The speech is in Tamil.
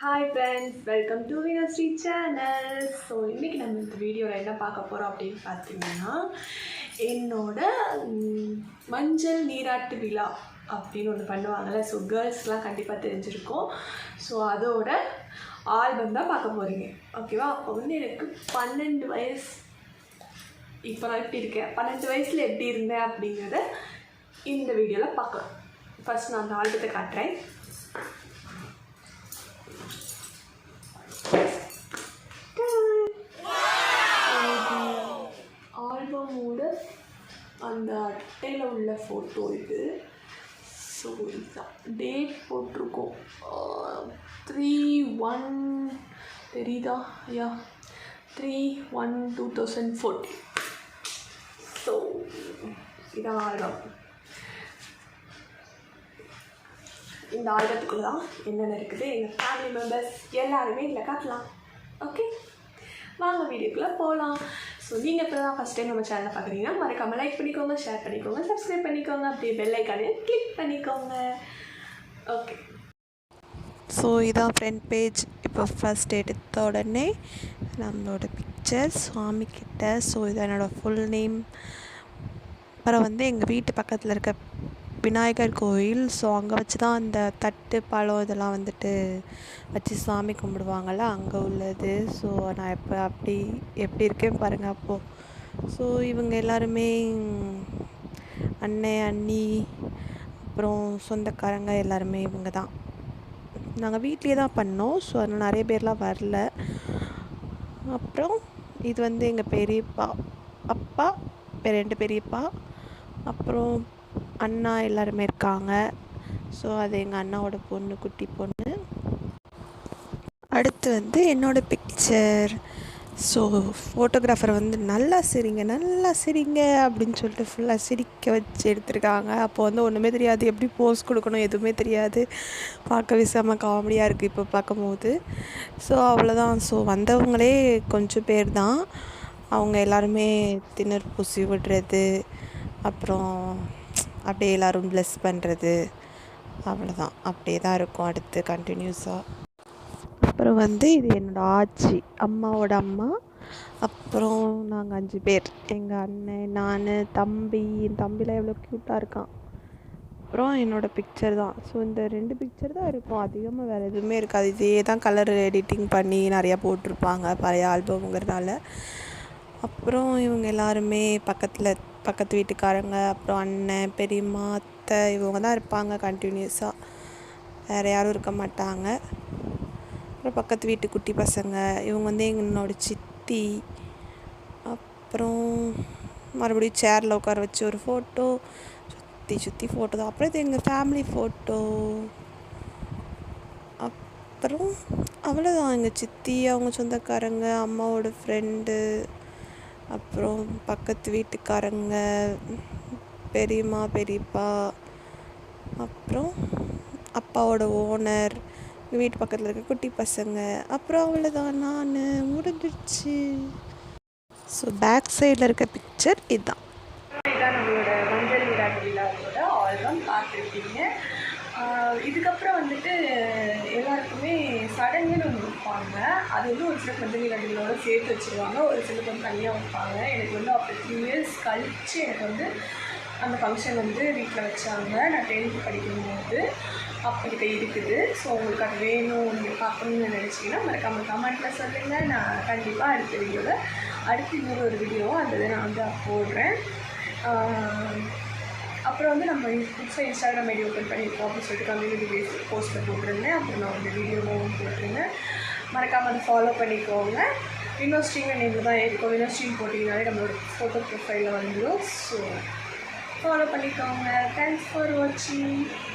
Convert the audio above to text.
Hi friends, welcome to Vinoshri channel. So இன்றைக்கி நம்ம இந்த வீடியோவில் என்ன பார்க்க போகிறோம் அப்படின்னு பார்த்தீங்கன்னா, என்னோட மஞ்சள் நீராட்டு விழா அப்படின்னு ஒன்று பண்ணுவாங்கள்ல. ஸோ கேர்ள்ஸ்லாம் கண்டிப்பாக தெரிஞ்சிருக்கும். ஸோ அதோட ஆல்பம் தான் பார்க்க போகிறீங்க, ஓகேவா? அப்போ வந்து எனக்கு 12 வயசு. இப்போ நான் எப்படி இருக்கேன், 12 வயசில் எப்படி இருந்தேன் அப்படிங்கிறத இந்த வீடியோவில் பார்க்கலாம். ஃபஸ்ட் நான் அந்த ஆல்பத்தை காட்டுறேன். ஆல்பமோட அந்த அட்டையில் உள்ள ஃபோட்டோ இது. ஸோ இதுதான் டேட் போட்டிருக்கோம், 3/1 தெரியுதா? 3/1/2014. ஸோ இதான் ஆல்பம். இந்த ஆல்பத்துக்குள்ள தான் என்னென்ன இருக்குது, எங்கள் ஃபேமிலி மெம்பர்ஸ் எல்லாருமே இதில் காட்டலாம். ஓகே, வாங்க வீடியோக்குள்ளே போகலாம். ஸோ நீங்கள் இப்போ தான் ஃபஸ்ட் டைம் நம்ம சேனலை பார்க்குறீங்கன்னா மறக்காமல் லைக் பண்ணிக்கோங்க, ஷேர் பண்ணிக்கோங்க, சப்ஸ்கிரைப் பண்ணிக்கோங்க, அப்படியே பெல் ஐக்கானே கிளிக் பண்ணிக்கோங்க. ஓகே, ஸோ இதான் ஃப்ரண்ட் பேஜ். இப்போ ஃபஸ்ட் எடுத்த உடனே நம்மளோட பிக்சர் சுவாமி கிட்ட. ஸோ இதான் என்னோடய ஃபுல் நேம். அப்புறம் வந்து எங்கள் வீட்டு பக்கத்தில் இருக்க விநாயகர் கோயில். ஸோ அங்கே வச்சு தான் அந்த தட்டு பழம் இதெல்லாம் வந்துட்டு வச்சு சாமி கும்பிடுவாங்கள்ல, அங்கே உள்ளது. ஸோ நான் இப்போ எப்படி இருக்கேன் பாருங்கள் அப்போது. ஸோ இவங்க எல்லாருமே அண்ணன் அண்ணி அப்புறம் சொந்தக்காரங்க எல்லாருமே இவங்க தான். நாங்கள் வீட்லேயே தான் பண்ணோம். ஸோ அதனால் நிறைய பேர்லாம் வரல. அப்புறம் இது வந்து எங்கள் பெரியப்பா, அப்பா, 2 பெரியப்பா, அப்புறம் அண்ணா எல்லாருமே இருக்காங்க. ஸோ அது எங்கள் அண்ணாவோட பொண்ணு, குட்டி பொண்ணு. அடுத்து வந்து என்னோடய பிக்சர். ஸோ ஃபோட்டோகிராஃபர் வந்து நல்லா சிரிங்க அப்படின்னு சொல்லிட்டு ஃபுல்லாக சிரிக்க வச்சு எடுத்திருக்காங்க. அப்போ வந்து ஒன்றுமே தெரியாது, எப்படி போஸ் கொடுக்கணும் எதுவுமே தெரியாது. பார்க்க செம்ம காமெடியாக இருக்குது இப்போ பார்க்கும்போது. ஸோ அவ்வளோதான். ஸோ வந்தவங்களே கொஞ்சம் பேர் தான். அவங்க எல்லாருமே திணறு பூசி விடுறது, அப்புறம் அப்படியே எல்லோரும் ப்ளஸ் பண்ணுறது, அவ்வளோதான். அப்படியே தான் இருக்கும் அடுத்து கண்டினியூஸாக. அப்புறம் வந்து இது என்னோடய ஆச்சி, அம்மாவோட அம்மா. அப்புறம் நாங்கள் 5 பேர், எங்கள் அண்ணன், நான், தம்பி. என் தம்பிலாம் எவ்வளோ க்யூட்டாக இருக்கான். அப்புறம் என்னோடய பிக்சர் தான். ஸோ இந்த 2 பிக்சர் தான் இருக்கும், அதிகமாக வேறு எதுவுமே இருக்காது. இதே தான் கலர் எடிட்டிங் பண்ணி நிறையா போட்டிருப்பாங்க பழைய ஆல்பம்ங்கிறதால. அப்புறம் இவங்க எல்லாருமே பக்கத்து வீட்டுக்காரங்க, அப்புறம் அண்ணன், பெரியம்மா, அத்தை, இவங்க தான் இருப்பாங்க கண்டினியூஸாக, வேறு யாரும் இருக்க மாட்டாங்க. அப்புறம் பக்கத்து வீட்டு குட்டி பசங்க, இவங்க வந்து என்னோடய சித்தி. அப்புறம் மறுபடியும் சேரில் உட்கார வச்சு ஒரு ஃபோட்டோ, சுற்றி ஃபோட்டோ தான். அப்புறம் இது எங்கள் ஃபேமிலி ஃபோட்டோ. அப்புறம் அவ்வளோதான். எங்கள் சித்தி, அவங்க சொந்தக்காரங்க, அம்மாவோட ஃப்ரெண்டு, அப்புறம் பக்கத்து வீட்டுக்காரங்க, பெரியம்மா, பெரியப்பா, அப்புறம் அப்பாவோட ஓனர், எங்கள் வீட்டு பக்கத்தில் இருக்க குட்டி பசங்க. அப்புறம் அவ்வளோதான், நான் முடிஞ்சிடுச்சு. ஸோ பேக் சைடில் இருக்க பிக்சர் இதுதான். இதுதான் நம்மளோட மஞ்சள் நீராட்டு விழாவோட ஆல்பம் பார்த்துருக்கீங்க. இதுக்கப்புறம் வந்துட்டு எல்லாருக்குமே சடங்குன்னு ஒன்று வைப்பாங்க. அது வந்து ஒரு சில மஞ்சள் நீராட்டு விழாவோட சேர்த்து வச்சுருவாங்க, ஒரு சிலருக்கு வந்து தனியாக வைப்பாங்க. எனக்கு வந்து அப்போ 3 years கழித்து எனக்கு வந்து அந்த ஃபங்க்ஷன் வந்து வீட்டில் வச்சாங்க. நான் 10th படிக்கும்போது அப்போ இருக்குது. ஸோ உங்களுக்கு அது வேணும், நீங்கள் பார்க்கணுன்னு நினச்சிங்கன்னா மறக்காமல் கமெண்ட்டில் சொல்லுங்கள். நான் கண்டிப்பாக அடுத்த இன்னொரு வீடியோ அந்த இதை நான் வந்து போடுறேன். அப்புறம் வந்து நம்ம புதுசாக இன்ஸ்டாகிராம் ஐடி ஓப்பன் பண்ணியிருக்கோம் அப்படின்னு சொல்லிட்டு கம்யூனிட்டி பேஸ் போஸ்ட்டில் போட்டிருந்தேன். அப்புறம் நான் வந்து வீடியோவும் போட்டிருந்தேன். மறக்காமல் அதை ஃபாலோ பண்ணிக்கோங்க. வினோஸ்ரீங்க நேமில் தான் இருக்கும். வினோஸ்ரீ போட்டிங்கனாலே நம்மளோட ஃபோட்டோ ப்ரொஃபைலில் வந்துடும். ஸோ ஃபாலோ பண்ணிக்கோங்க. தேங்க்ஸ் ஃபார் வாட்சிங்.